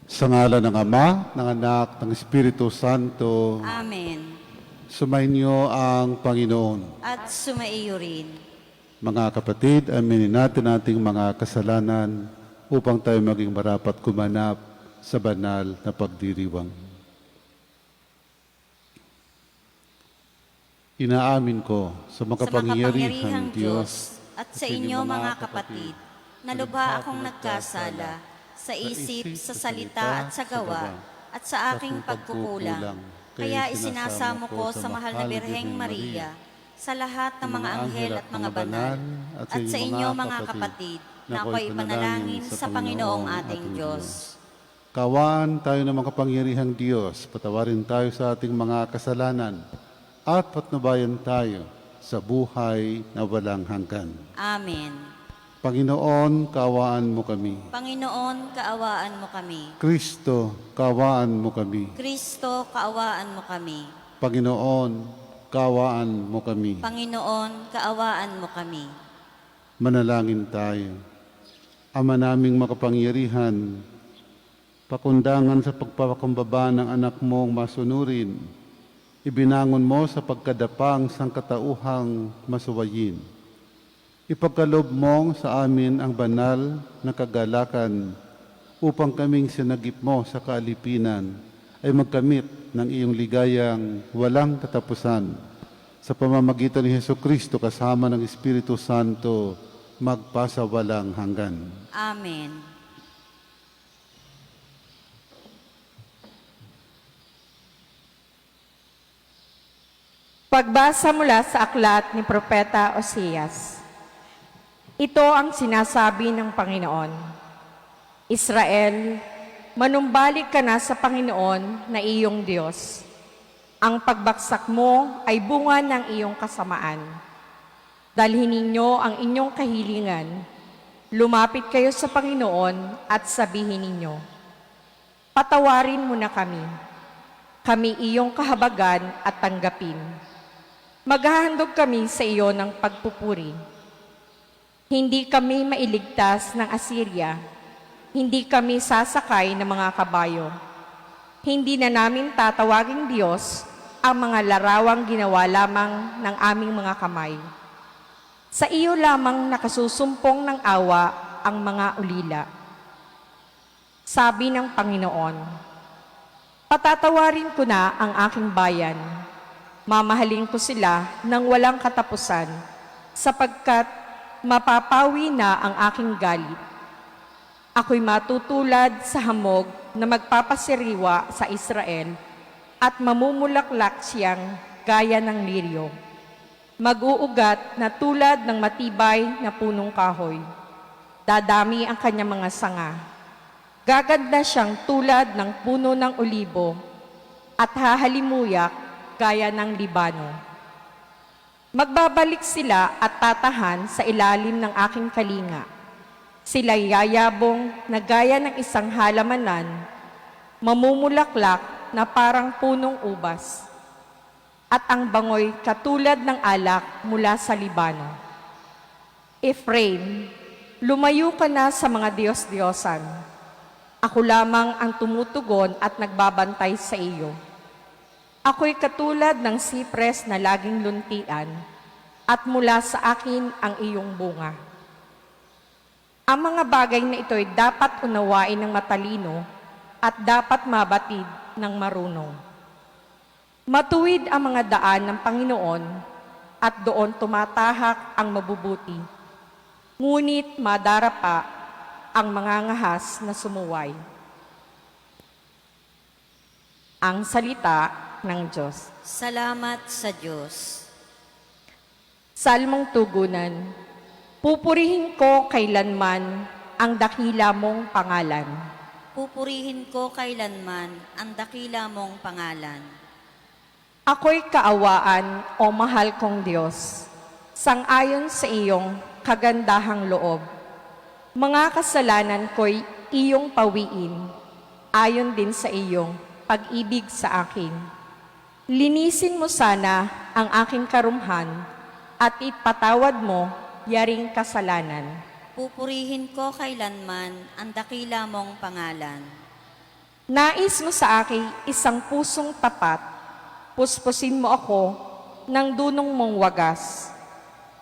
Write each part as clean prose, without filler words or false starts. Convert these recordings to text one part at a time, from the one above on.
Sa ngalan ng Ama, ng Anak, ng Espiritu Santo, Amen. sumainyo ang Panginoon. At sumaiyo rin. Mga kapatid, aminin natin ating mga kasalanan upang tayo maging marapat kumanap sa banal na pagdiriwang. Inaamin ko sa makapangyarihang Diyos at sa inyo mga kapatid, na lubha akong nagkasala sa isip, sa salita at sa gawa, at sa aking pagkukulang. Kaya isinasamo ko sa mahal na Birheng Maria, sa lahat ng mga anghel at mga banal, at sa inyo mga kapatid, na ako'y ipanalangin sa Panginoong ating Diyos. Kawan tayo ng makapangyarihang Diyos, patawarin tayo sa ating mga kasalanan, at patnubayan tayo sa buhay na walang hanggan. Amen. Panginoon, kaawaan mo kami. Panginoon, kaawaan mo kami. Kristo, kaawaan mo kami. Kristo, kaawaan mo kami. Panginoon, kaawaan mo kami. Panginoon, kaawaan mo kami. Manalangin tayo. Ama naming makapangyarihan, pakundangan sa pagpapakumbaba ng anak mong masunurin, ibinangon mo sa pagkadapang sangkatauhang masuwayin. Ipagkaloob mo sa amin ang banal na kagalakan upang kaming sinagip mo sa kaalipinan ay magkamit ng iyong ligayang walang katapusan. Sa pamamagitan ni Jesucristo kasama ng Espiritu Santo, magpasawalang hanggan. Amen. Pagbasa mula sa aklat ni Propeta Oseas. Ito ang sinasabi ng Panginoon. Israel, manumbalik ka na sa Panginoon na iyong Diyos. Ang pagbaksak mo ay bunga ng iyong kasamaan. Dalhin ninyo ang inyong kahilingan. Lumapit kayo sa Panginoon at sabihin ninyo, patawarin mo na kami. Kami iyong kahabagan at tanggapin. Maghahandog kami sa iyo ng pagpupuri. Hindi kami mailigtas ng Assyria. Hindi kami sasakay ng mga kabayo. Hindi na namin tatawaging Diyos ang mga larawang ginawa lamang ng aming mga kamay. Sa iyo lamang nakasusumpong ng awa ang mga ulila. Sabi ng Panginoon, patatawarin ko na ang aking bayan. Mamahalin ko sila ng walang katapusan, sapagkat mapapawi na ang aking galit. Ako'y matutulad sa hamog na magpapasiriwa sa Israel at mamumulaklak siyang gaya ng liryo. Mag-uugat na tulad ng matibay na punong kahoy. Dadami ang kanyang mga sanga. Gaganda siyang tulad ng puno ng olibo at hahalimuyak gaya ng Libano. Magbabalik sila at tatahan sa ilalim ng aking kalinga. Sila'y yayabong na gaya ng isang halamanan, mamumulaklak na parang punong ubas, at ang bangoy katulad ng alak mula sa Libano. Ephraim, lumayo ka na sa mga Diyos-Diyosan. Ako lamang ang tumutugon at nagbabantay sa iyo. Ako'y katulad ng sipres na laging luntian, at mula sa akin ang iyong bunga. Ang mga bagay na ito'y dapat unawain ng matalino at dapat mabatid ng marunong. Matuwid ang mga daan ng Panginoon at doon tumatahak ang mabubuti. Ngunit madarapa ang mga ngahas na sumuway. Ang salita ng Diyos. Salamat sa Diyos. Salmong tugunan. Pupurihin ko kailanman ang dakila mong pangalan. Pupurihin ko kailanman ang dakila mong pangalan. Ako'y kaawaan, o mahal kong Diyos, sang-ayon sa iyong kagandahang loob. Mga kasalanan ko'y iyong pawiin, ayon din sa iyong pag-ibig sa akin. Linisin mo sana ang aking karumhan at ipatawad mo yaring kasalanan. Pupurihin ko kailanman ang dakila mong pangalan. Nais mo sa akin isang pusong tapat, puspusin mo ako ng dunong mong wagas.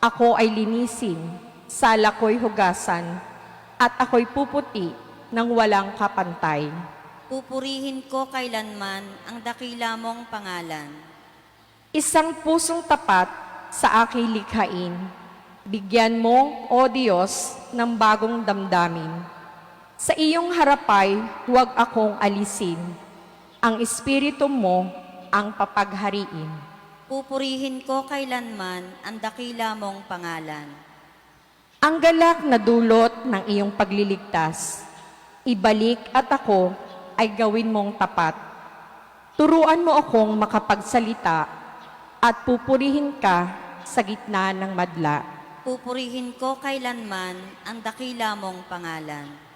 Ako ay linisin, sala ko'y hugasan, at ako'y puputi ng walang kapantay. Pupurihin ko kailanman ang dakila mong pangalan. Isang pusong tapat sa aking likhain. Bigyan mo, O Diyos, ng bagong damdamin. Sa iyong harapay, huwag akong alisin. Ang Espiritu mo ang papaghariin. Pupurihin ko kailanman ang dakila mong pangalan. Ang galak na dulot ng iyong pagliligtas, ibalik at ako ay gawin mong tapat. Turuan mo akong makapagsalita at pupurihin ka sa gitna ng madla. Pupurihin ko kailanman ang dakila mong pangalan.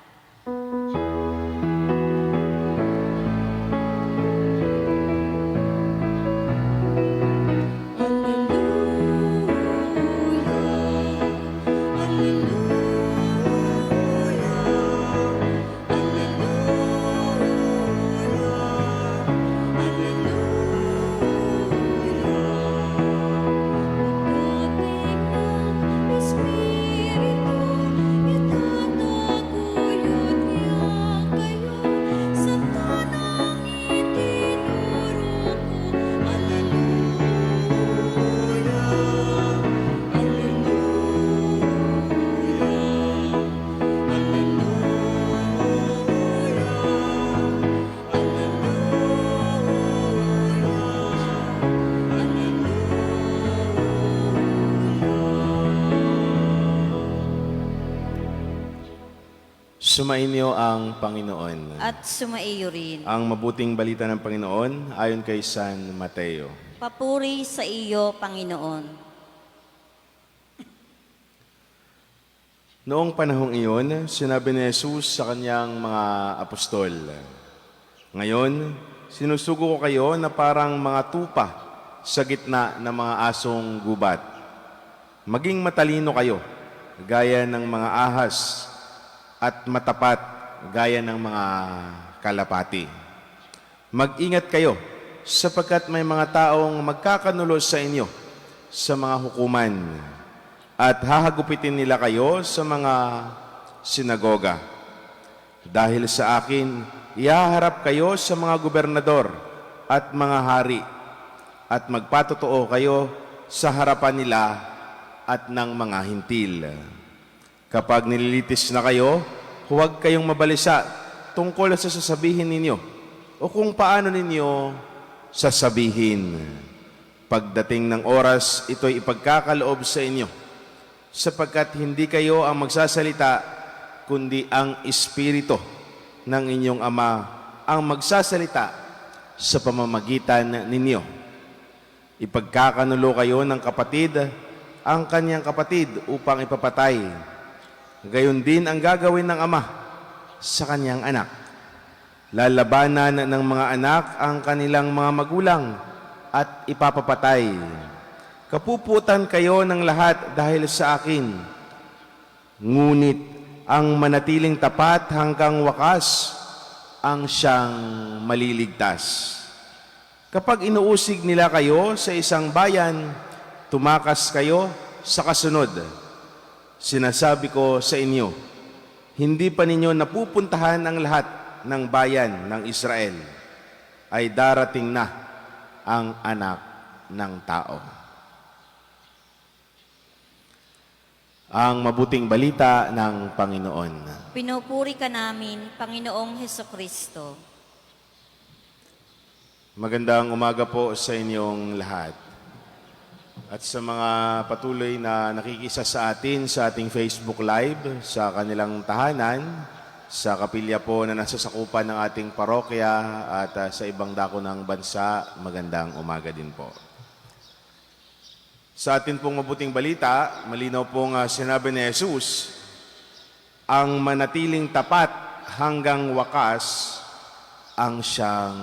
Sumainyo ang Panginoon. At sumaiyo rin. Ang mabuting balita ng Panginoon ayon kay San Mateo. Papuri sa iyo, Panginoon. Noong panahong iyon, sinabi ni Jesus sa kanyang mga apostol, "Ngayon, sinusugo ko kayo na parang mga tupa sa gitna ng mga asong gubat. Maging matalino kayo, gaya ng mga ahas, at matapat gaya ng mga kalapati. Mag-ingat kayo sapagkat may mga taong magkakanulos sa inyo sa mga hukuman at hahagupitin nila kayo sa mga sinagoga. Dahil sa akin, ihaharap kayo sa mga gobernador at mga hari at magpatotoo kayo sa harapan nila at ng mga hintil. Kapag nililitis na kayo, huwag kayong mabalisa tungkol sa sasabihin ninyo o kung paano ninyo sasabihin. Pagdating ng oras, ito'y ipagkakaloob sa inyo, sapagkat hindi kayo ang magsasalita, kundi ang Espiritu ng inyong Ama ang magsasalita sa pamamagitan ninyo. Ipagkakanulo kayo ng kapatid ang kanyang kapatid upang ipapatay. Gayon din ang gagawin ng ama sa kanyang anak. Lalabanan ng mga anak ang kanilang mga magulang at ipapapatay. Kapuputan kayo ng lahat dahil sa akin. Ngunit ang manatiling tapat hanggang wakas ang siyang maliligtas. Kapag inuusig nila kayo sa isang bayan, tumakas kayo sa kasunod. Sinasabi ko sa inyo, hindi pa ninyo napupuntahan ang lahat ng bayan ng Israel, ay darating na ang anak ng tao. Ang mabuting balita ng Panginoon. Pinupuri ka namin, Panginoong Hesukristo. Magandang umaga po sa inyong lahat. At sa mga patuloy na nakikisa sa atin sa ating Facebook Live, sa kanilang tahanan, sa kapilya po na nasa sakupan ng ating parokya at sa ibang dako ng bansa, magandang umaga din po. Sa atin pong mabuting balita, malinaw pong sinabi ni Jesus, ang manatiling tapat hanggang wakas ang siyang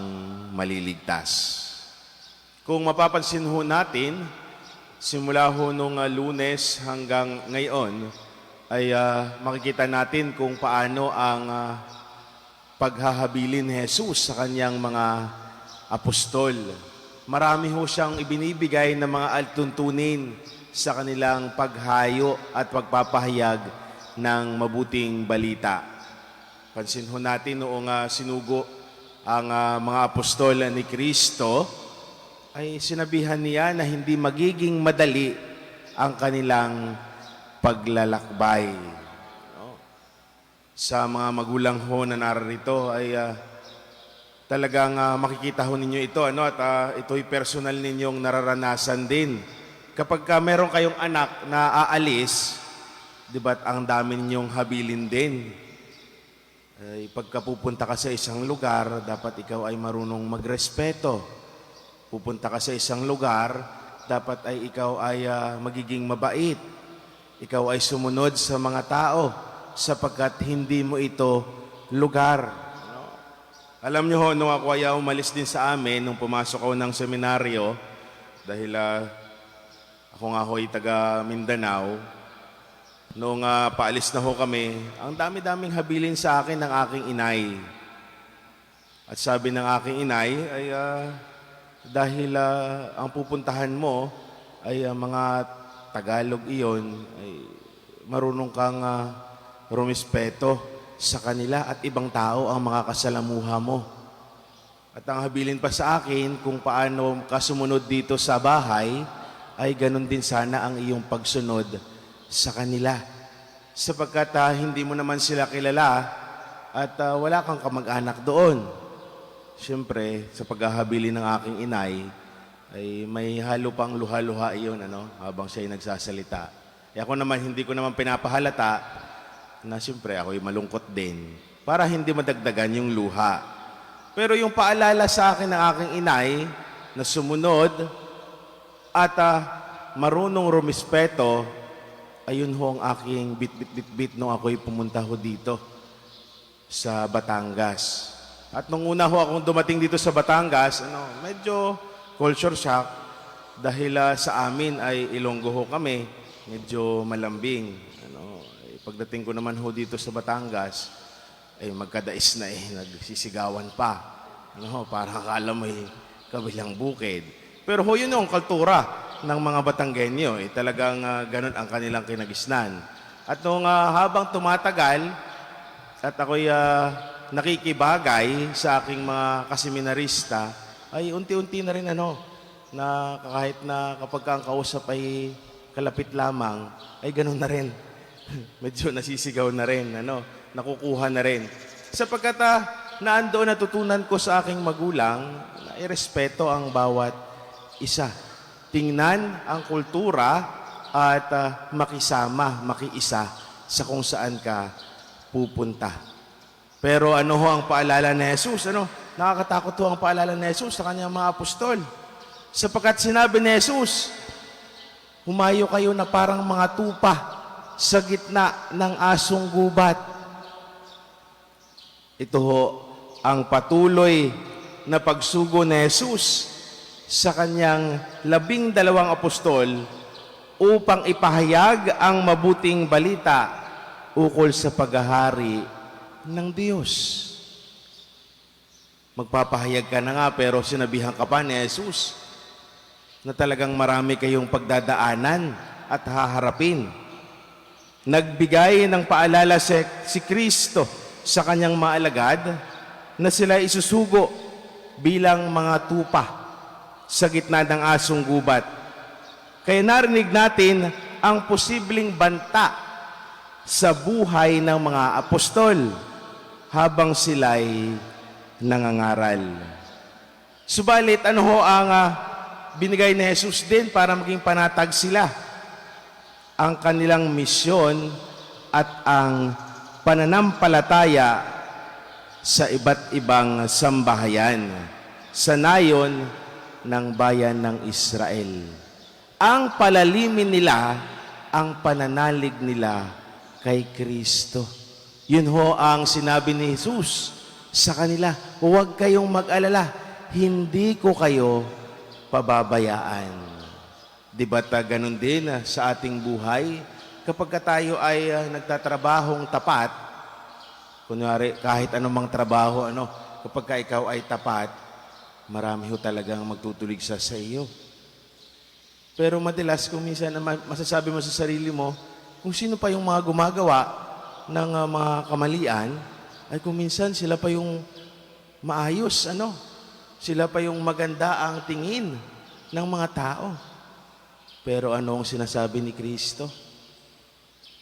maliligtas. Kung mapapansin ho natin, simula ho nung Lunes hanggang ngayon, ay makikita natin kung paano ang paghahabilin ni Jesus sa kanyang mga apostol. Marami ho siyang ibinibigay na mga altuntunin sa kanilang paghayo at pagpapahayag ng mabuting balita. Pansin ho natin noong sinugo ang mga apostol ni Kristo, ay sinabihan niya na hindi magiging madali ang kanilang paglalakbay. No? Sa mga magulang ho na narito ay talagang makikita ho ninyo ito, at ito'y personal ninyong nararanasan din. Kapag meron kayong anak na aalis, di ba't ang dami ninyong habilin din? Pagka pupunta ka sa isang lugar, dapat ikaw ay marunong magrespeto. Pupunta ka sa isang lugar, dapat ay ikaw ay magiging mabait. Ikaw ay sumunod sa mga tao sapagkat hindi mo ito lugar. Alam nyo ho, nung ako ay umalis din sa amin, nung pumasok ako ng seminaryo, dahil ako nga ho ay taga Mindanao, noong paalis na ho kami, ang dami-daming habilin sa akin ng aking inay. At sabi ng aking inay ay dahil ang pupuntahan mo ay mga Tagalog iyon, ay marunong kang rumispeto sa kanila at ibang tao ang makakasalamuha mo. At ang habilin pa sa akin kung paano ka sumunod dito sa bahay, ay ganun din sana ang iyong pagsunod sa kanila. Sapagkat hindi mo naman sila kilala at wala kang kamag-anak doon. Siyempre, sa paghahabilin ng aking inay, ay may halo pang luha-luha iyon habang siya ay nagsasalita. Ako naman, hindi ko naman pinapahalata na siyempre ako'y malungkot din para hindi madagdagan yung luha. Pero yung paalala sa akin ng aking inay na sumunod at marunong rumispeto, ayun ho ang aking bit nung ako'y pumunta ho dito sa Batangas. At nung una ho akong dumating dito sa Batangas, medyo culture shock dahil sa amin ay Ilonggo ho kami, medyo malambing. Pagdating ko naman ho dito sa Batangas, ay magkadais na nagsisigawan pa. Parang akala mo kabilang bukid. Pero ho yun yung kultura ng mga Batanggenyo. Talagang ganun ang kanilang kinagisnan. At nung habang tumatagal, at ako'y nakikibagay sa aking mga kaseminarista, ay unti-unti na rin na kahit na kapag ang kausap ay kalapit lamang, ay ganun na rin. Medyo nasisigaw na rin, nakukuha na rin. Sapagkat naandoon natutunan ko sa aking magulang na irespeto ang bawat isa. Tingnan ang kultura at makisama, makiisa sa kung saan ka pupunta. Pero ano ho ang paalala ni Jesus? Nakakatakot ho ang paalala ni Jesus sa kanyang mga apostol. Sapagkat sinabi ni Jesus, humayo kayo na parang mga tupa sa gitna ng asong gubat. Ito ho ang patuloy na pagsugo ni Jesus sa kanyang 12 apostol upang ipahayag ang mabuting balita ukol sa paghahari ng Diyos. Magpapahayag ka na nga pero sinabihan ka pa ni Jesus na talagang marami kayong pagdadaanan at haharapin. Nagbigay ng paalala si Kristo sa kanyang mga alagad na sila isusugo bilang mga tupa sa gitna ng asong gubat. Kaya narinig natin ang posibleng banta sa buhay ng mga apostol habang sila'y nangangaral. Subalit ano ho ang binigay ni Jesus din para maging panatag sila? Ang kanilang misyon at ang pananampalataya sa iba't ibang sambahayan sa nayon ng bayan ng Israel. Ang palalimin nila ang pananalig nila kay Kristo. Yun ho ang sinabi ni Jesus sa kanila, huwag kayong mag-alala, hindi ko kayo pababayaan. Di ba't ganun din sa ating buhay? Kapag tayo ay nagtatrabahong tapat, Kunwari, kahit anumang trabaho, kapag ka ikaw ay tapat, marami ho talagang magtutulig sa iyo. Pero madalas, kung minsan masasabi mo sa sarili mo, kung sino pa yung mga gumagawa ng mga kamalian, ay kung minsan sila pa yung maayos, sila pa yung maganda ang tingin ng mga tao. Pero ano ang sinasabi ni Kristo?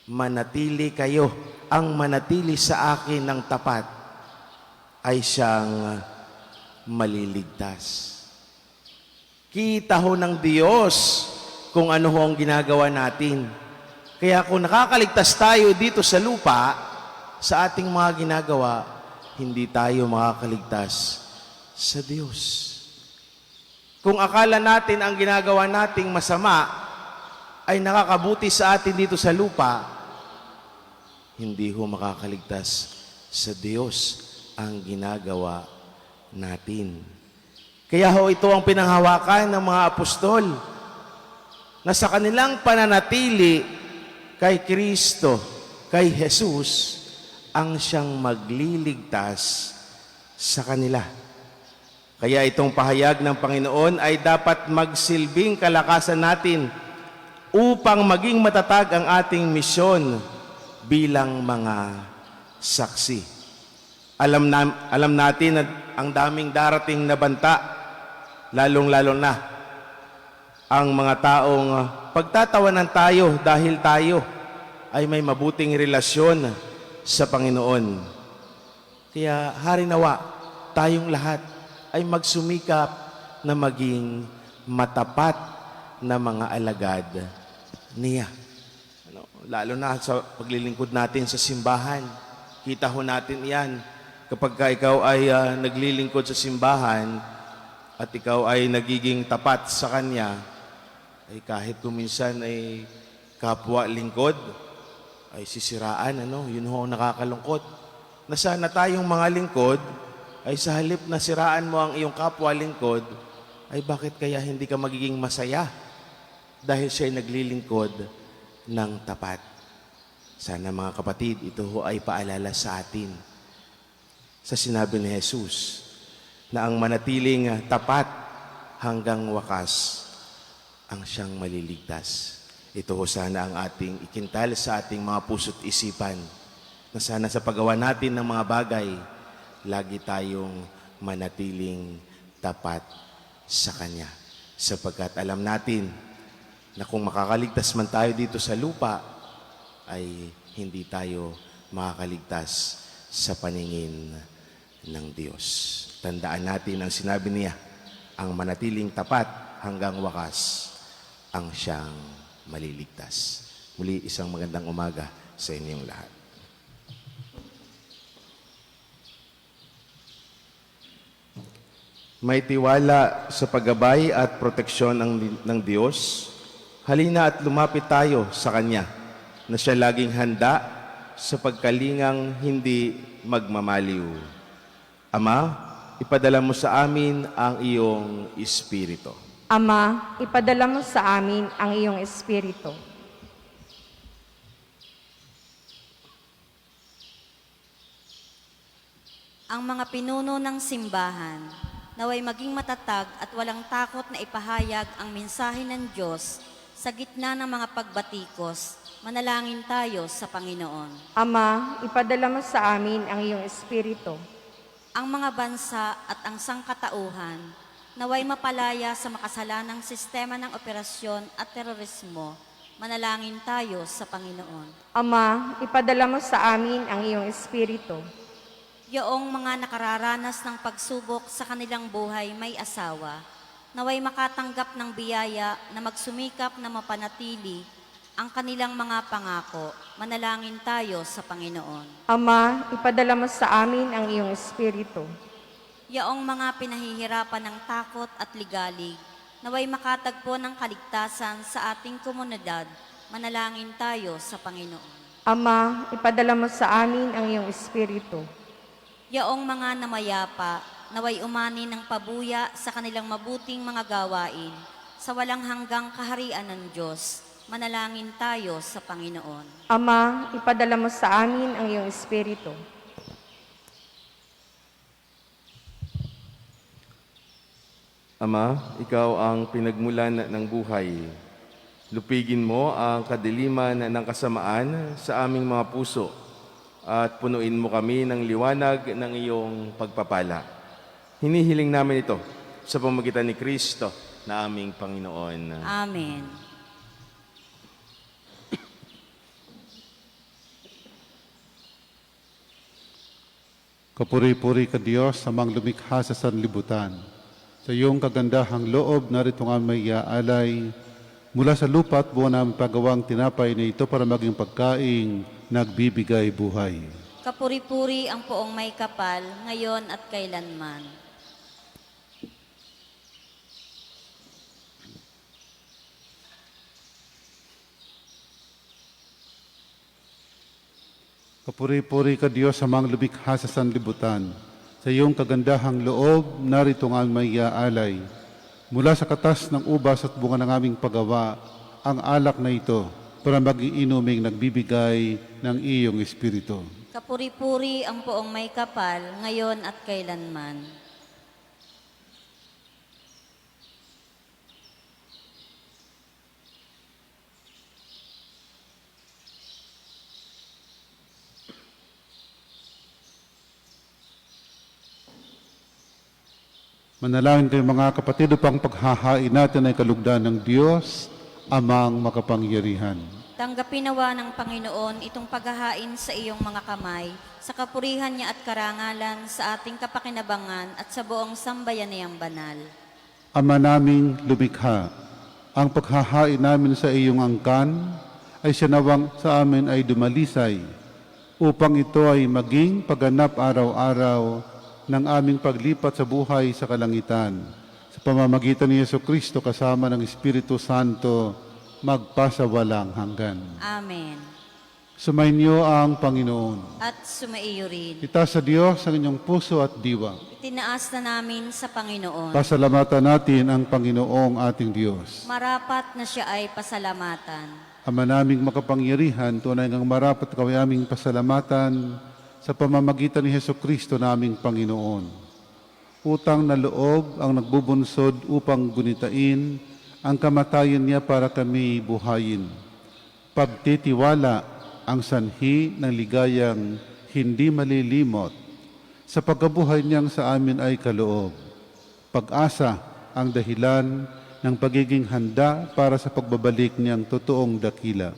Manatili kayo. Ang manatili sa akin ng tapat ay siyang maliligtas. Kita ho ng Diyos kung ano ho ang ginagawa natin. Kaya kung nakakaligtas tayo dito sa lupa, sa ating mga ginagawa, hindi tayo makakaligtas sa Diyos. Kung akala natin ang ginagawa nating masama ay nakakabuti sa atin dito sa lupa, hindi ho makakaligtas sa Diyos ang ginagawa natin. Kaya ho ito ang pinanghawakan ng mga apostol na sa kanilang pananatili kay Kristo, kay Jesus, ang siyang magliligtas sa kanila. Kaya itong pahayag ng Panginoon ay dapat magsilbing kalakasan natin upang maging matatag ang ating misyon bilang mga saksi. Alam natin na ang daming darating na banta, lalong-lalo na ang mga taong pagtatawanan tayo dahil tayo ay may mabuting relasyon sa Panginoon. Kaya harinawa, tayong lahat ay magsumikap na maging matapat na mga alagad niya. Lalo na sa paglilingkod natin sa simbahan. Kita ho natin yan. Kapag ikaw ay naglilingkod sa simbahan at ikaw ay nagiging tapat sa Kanya, ay kahit kuminsan ay kapwa lingkod, ay sisiraan, yun ho nakakalungkot. Na sana tayong mga lingkod, ay sa halip na siraan mo ang iyong kapwa lingkod, ay bakit kaya hindi ka magiging masaya? Dahil siya ay naglilingkod ng tapat. Sana mga kapatid, ito ho ay paalala sa atin sa sinabi ni Jesus na ang manatiling tapat hanggang wakas ang siyang maliligtas. Ito ho sana ang ating ikintal sa ating mga puso't isipan na sana sa paggawa natin ng mga bagay, lagi tayong manatiling tapat sa Kanya. Sapagkat alam natin na kung makakaligtas man tayo dito sa lupa, ay hindi tayo makakaligtas sa paningin ng Diyos. Tandaan natin ang sinabi niya, ang manatiling tapat hanggang wakas, ang siyang maliligtas. Muli, isang magandang umaga sa inyong lahat. May tiwala sa paggabay at proteksyon ng Diyos. Halina at lumapit tayo sa Kanya na siya laging handa sa pagkalingang hindi magmamaliw. Ama, ipadala mo sa amin ang iyong Espiritu. Ama, ipadala mo sa amin ang iyong Espiritu. Ang mga pinuno ng simbahan, naway maging matatag at walang takot na ipahayag ang mensahe ng Diyos sa gitna ng mga pagbatikos. Manalangin tayo sa Panginoon. Ama, ipadala mo sa amin ang iyong Espiritu. Ang mga bansa at ang sangkatauhan, naway mapalaya sa makasalanang sistema ng operasyon at terorismo. Manalangin tayo sa Panginoon. Ama, ipadala mo sa amin ang iyong Espiritu. Yoong mga nakararanas ng pagsubok sa kanilang buhay may asawa, naway makatanggap ng biyaya na magsumikap na mapanatili ang kanilang mga pangako. Manalangin tayo sa Panginoon. Ama, ipadala mo sa amin ang iyong Espiritu. Yaong mga pinahihirapan ng takot at ligalig, naway makatagpo ng kaligtasan sa ating komunidad. Manalangin tayo sa Panginoon. Ama, ipadala mo sa amin ang iyong Espiritu. Yaong mga namayapa, naway umani ng pabuya sa kanilang mabuting mga gawain, sa walang hanggang kaharian ng Diyos. Manalangin tayo sa Panginoon. Ama, ipadala mo sa amin ang iyong Espiritu. Ama, ikaw ang pinagmulan ng buhay. Lupigin mo ang kadiliman ng kasamaan sa aming mga puso at punuin mo kami ng liwanag ng iyong pagpapala. Hinihiling namin ito sa pamamagitan ni Kristo na aming Panginoon. Amen. Kapuri-puri ka Diyos, amang lumikha sa sanlibutan. Sa iyong kagandahang loob, narito nga may iaalay mula sa lupa at buwan namin pagawang tinapay na ito para maging pagkaing nagbibigay buhay. Kapuri-puri ang poong may kapal, ngayon at kailanman. Kapuri-puri ka Diyos, amang lumikha sa sanlibutan. Sa iyong kagandahang loob, narito nga may iaalay mula sa katas ng ubas at bunga ng aming paggawa, ang alak na ito para magiinuming nagbibigay ng iyong Espiritu. Kapuri-puri ang poong may kapal, ngayon at kailanman. Manalangin kayo mga kapatid upang paghahain natin ay kalugdan ng Diyos, amang makapangyarihan. Tanggapin nawa ng Panginoon itong paghahain sa iyong mga kamay, sa kapurihan niya at karangalan, sa ating kapakinabangan at sa buong sambayanayang banal. Ama naming lumikha, ang paghahain namin sa iyong angkan ay sinawang sa amin ay dumalisay, upang ito ay maging pagganap araw-araw ng aming paglipat sa buhay sa kalangitan. Sa pamamagitan ni Jesucristo kasama ng Espiritu Santo, magpasawalang hanggan. Amen. Sumainyo ang Panginoon. At sumaiyo rin. Itaas sa Diyos ang inyong puso at diwa. Itinaas na namin sa Panginoon. Pasalamatan natin ang Panginoong ating Diyos. Marapat na siya ay pasalamatan. Ama naming makapangyarihan, tunay ngang marapat kami aming pasalamatan sa pamamagitan ni Jesucristo naming Panginoon. Utang na loob ang nagbubunsod upang gunitain ang kamatayan niya para kami buhayin. Pagtitiwala ang sanhi ng ligayang hindi malilimot. Sa pagkabuhay niyang sa amin ay kaloob. Pag-asa ang dahilan ng pagiging handa para sa pagbabalik niyang totoong dakila.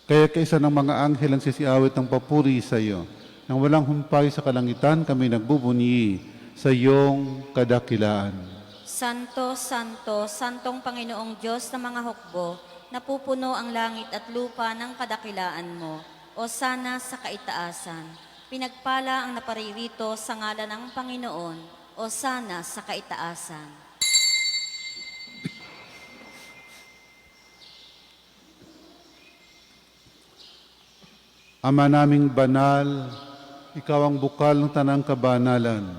Kaya kaisa ng mga anghel ang sisiawit ng papuri sa iyo. Nang walang humpay sa kalangitan, kami nagbubunyi sa iyong kadakilaan. Santo, Santo, Santong Panginoong Diyos ng mga hukbo, napupuno ang langit at lupa ng kadakilaan mo, o sana sa kaitaasan. Pinagpala ang naparirito sa ngalan ng Panginoon, o sana sa kaitaasan. Ama naming banal, ikaw ang bukal ng tanang kabanalan.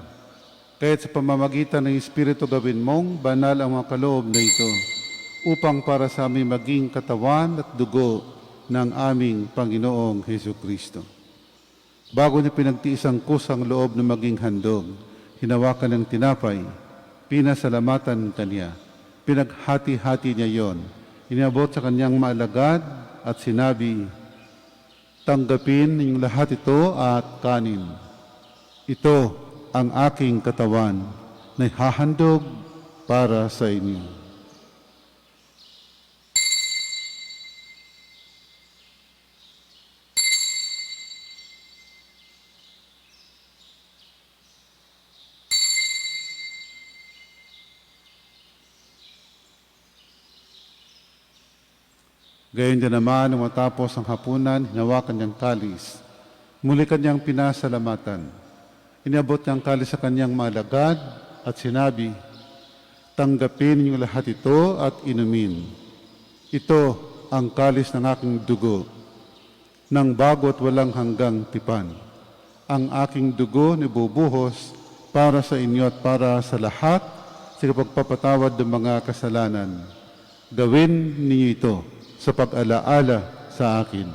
Kaya't sa pamamagitan ng Espiritu gawin mong banal ang mga kaloob na ito, upang para sa aming maging katawan at dugo ng aming Panginoong Jesucristo. Bago niya pinagtiis ang kusang loob na maging handog, hinawakan ng tinapay, pinasalamatan kanya, pinaghati-hati niya yon, inabot sa kanyang maalagad at sinabi, tanggapin ninyong lahat ito at kanin. Ito ang aking katawan na hahandog para sa inyo. Gayon din naman, nung matapos ang hapunan, hinawakan niyang kalis. Muli kanyang pinasalamatan. Inabot niyang kalis sa kanyang malagad at sinabi, tanggapin niyo lahat ito at inumin. Ito ang kalis ng aking dugo, ng bago at walang hanggang tipan. Ang aking dugo nibubuhos para sa inyo at para sa lahat sa pagpapatawad ng mga kasalanan. Gawin ninyo ito sa pag-alaala sa akin.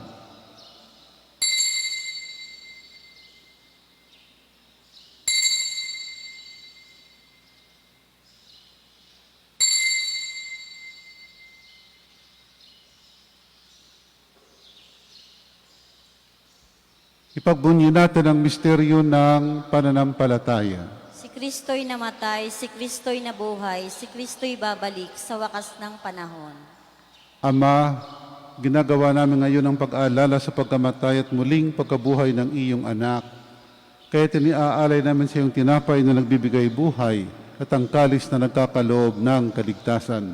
Ipagbunyi natin ang misteryo ng pananampalataya. Si Kristo'y namatay, si Kristo'y nabuhay, si Kristo'y babalik sa wakas ng panahon. Ama, ginagawa namin ngayon ang pag-aalala sa pagkamatay at muling pagkabuhay ng iyong anak. Kaya tiniaalay namin sa iyong tinapay na nagbibigay buhay at ang kalis na nagkakaloob ng kaligtasan.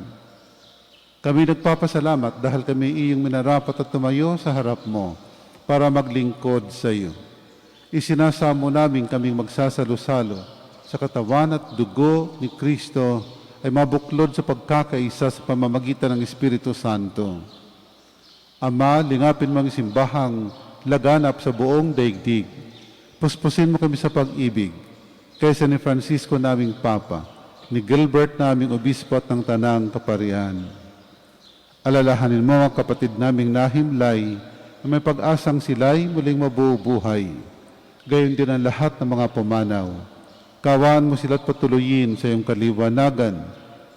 Kami nagpapasalamat dahil kami iyong minarapat at tumayo sa harap mo para maglingkod sa iyo. Isinasamo namin kaming magsasalo-salo sa katawan at dugo ni Kristo ay mabuklod sa pagkakaisa sa pamamagitan ng Espiritu Santo. Ama, lingapin mo ang simbahang laganap sa buong daigdig. Puspusin mo kami sa pag-ibig, kaysa ni Francisco naming Papa, ni Gilbert naming Obispo at ng Tanang Kaparian. Alalahanin mo ang kapatid naming nahimlay na may pag-asang sila'y muling mabubuhay. Gayon din ang lahat ng mga pumanaw. Kawaan mo sila't patuloyin sa iyong kaliwanagan.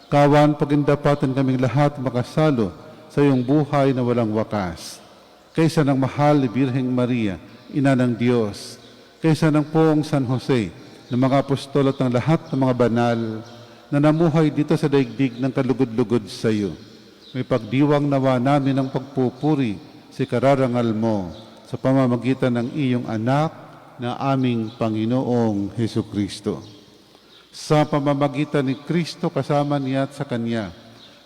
Kawaan pagindapatan kaming lahat makasalo sa iyong buhay na walang wakas. Kaysa ng mahal ni Birheng Maria, Ina ng Diyos, kaysa ng poong San Jose, ng mga apostol at ng lahat ng mga banal na namuhay dito sa daigdig ng kalugod-lugod sa iyo. May pagdiwang nawa namin ng pagpupuri sa kararangal mo sa pamamagitan ng iyong anak na aming Panginoong Hesukristo. Sa pamamagitan ni Kristo kasama niya at sa Kanya,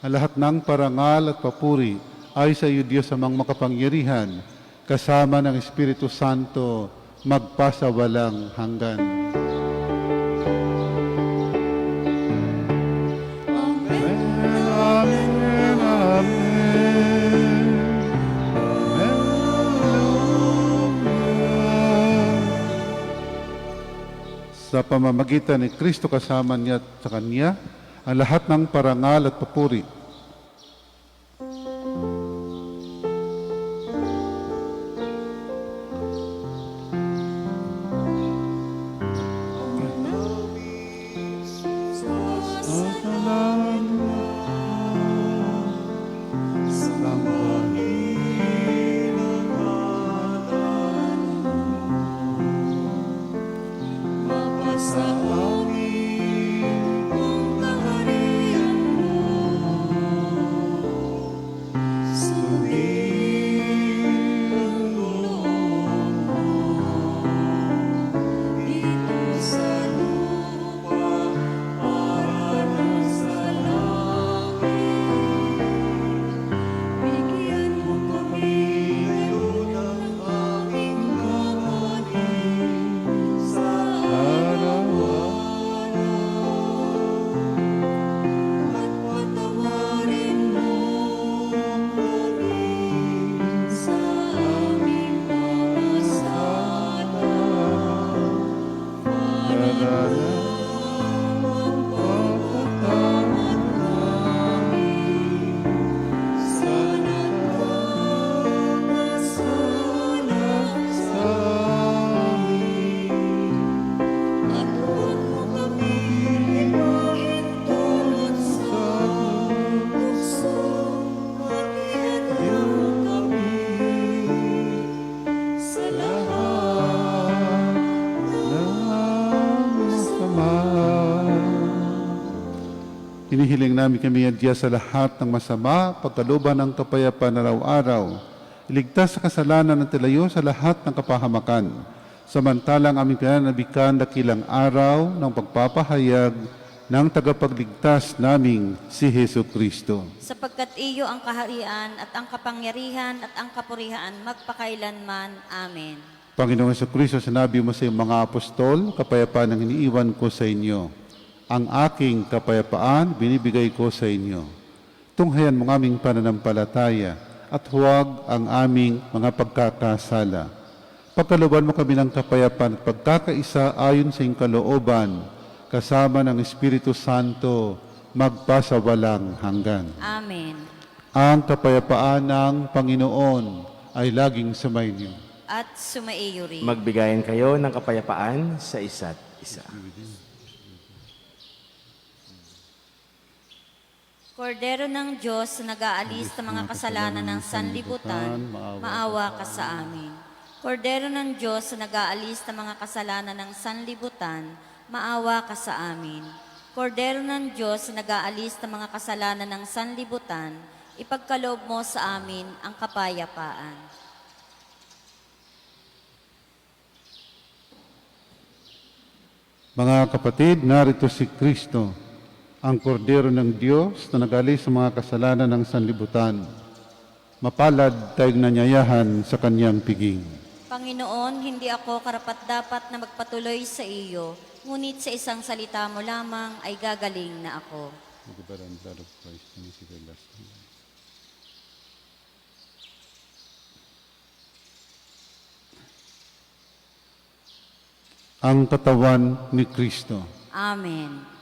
ang lahat ng parangal at papuri ay sa iyo, Diyos amang makapangyarihan, kasama ng Espiritu Santo, magpasawalang hanggan. Sa pamamagitan ni Kristo kasama niya at sa Kanya, ang lahat ng parangal at papuri Hinihiling namin kami ang Diyos sa lahat ng masama, pagkaluban ng kapayapaan araw-araw. Iligtas sa kasalanan ng tilayo sa lahat ng kapahamakan. Samantalang aming pinanabikan dakilang araw ng pagpapahayag ng tagapagligtas naming si Hesu Kristo. Sapagkat iyo ang kaharian at ang kapangyarihan at ang kapurihan magpakailanman. Amen. Panginoong Hesu Kristo, sinabi mo sa iyong mga apostol, kapayapaan ang iniiwan ko sa inyo. Ang aking kapayapaan binibigay ko sa inyo. Tunghayan mo ang aming pananampalataya at huwag ang aming mga pagkakasala. Pagkaluban mo kami ng kapayapaan at pagkakaisa ayon sa iyong kalooban, kasama ng Espiritu Santo, magpasawalang hanggan. Amen. Ang kapayapaan ng Panginoon ay laging sumainyo. At sumaiyo rin. Magbigayan kayo ng kapayapaan sa isa't isa. Kordero ng Diyos na nag-aalis sa mga kasalanan ng sanlibutan, maawa ka sa amin. Kordero ng Diyos na nag-aalis ng mga kasalanan ng sanlibutan, maawa ka sa amin. Kordero ng Diyos na nag-aalis ng mga kasalanan ng sanlibutan, ipagkaloob mo sa amin ang kapayapaan. Mga kapatid, narito si Kristo, ang kordero ng Diyos na nag-alis sa mga kasalanan ng sanlibutan. Mapalad tayong nanyayahan sa kanyang piging. Panginoon, hindi ako karapat-dapat na magpatuloy sa iyo, ngunit sa isang salita mo lamang ay gagaling na ako. Ang katawan ni Kristo. Amen.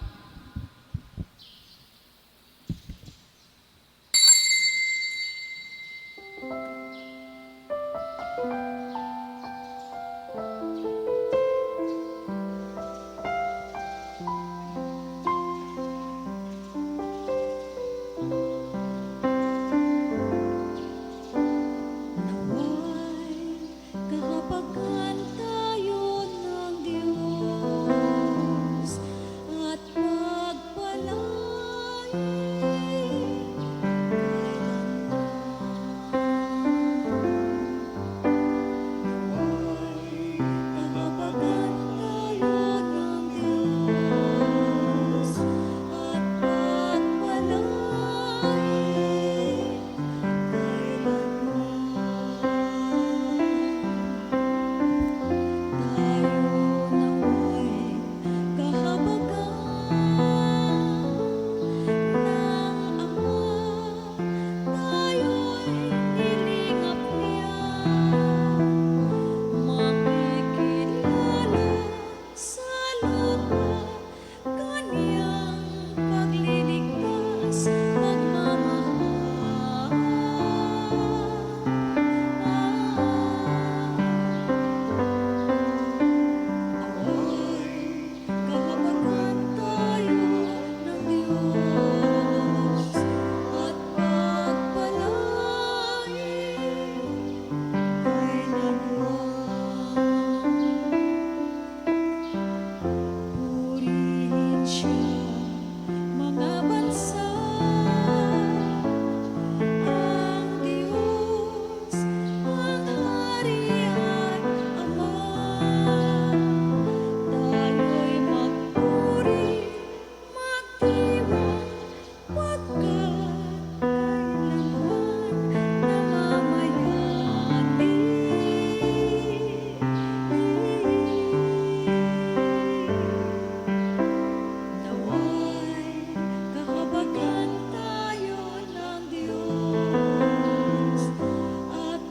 Kahabagan tayo ng Diyos at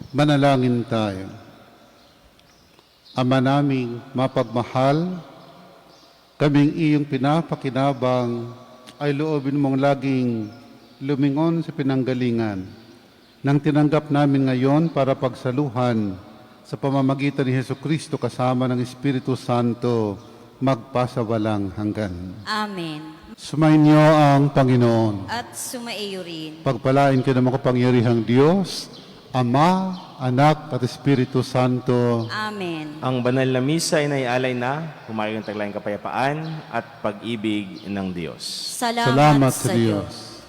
Manalangin tayo. Ama naming mapagmahal, kaming iyong pinapakinabang ay loobin mong laging lumingon sa pinanggalingan nang tinanggap namin ngayon para pagsaluhan sa pamamagitan ni Hesukristo kasama ng Espiritu Santo magpasawalang hanggan. Amen. Sumainyo ang Panginoon. At sumaiyo rin. Pagpalain ka ng makapangyarihang Diyos, Ama, Anak at Espiritu Santo. Amen. Ang banal na misa ay naialay na, humayon taglayang kapayapaan at pag-ibig ng Diyos. Salamat Sa Diyos.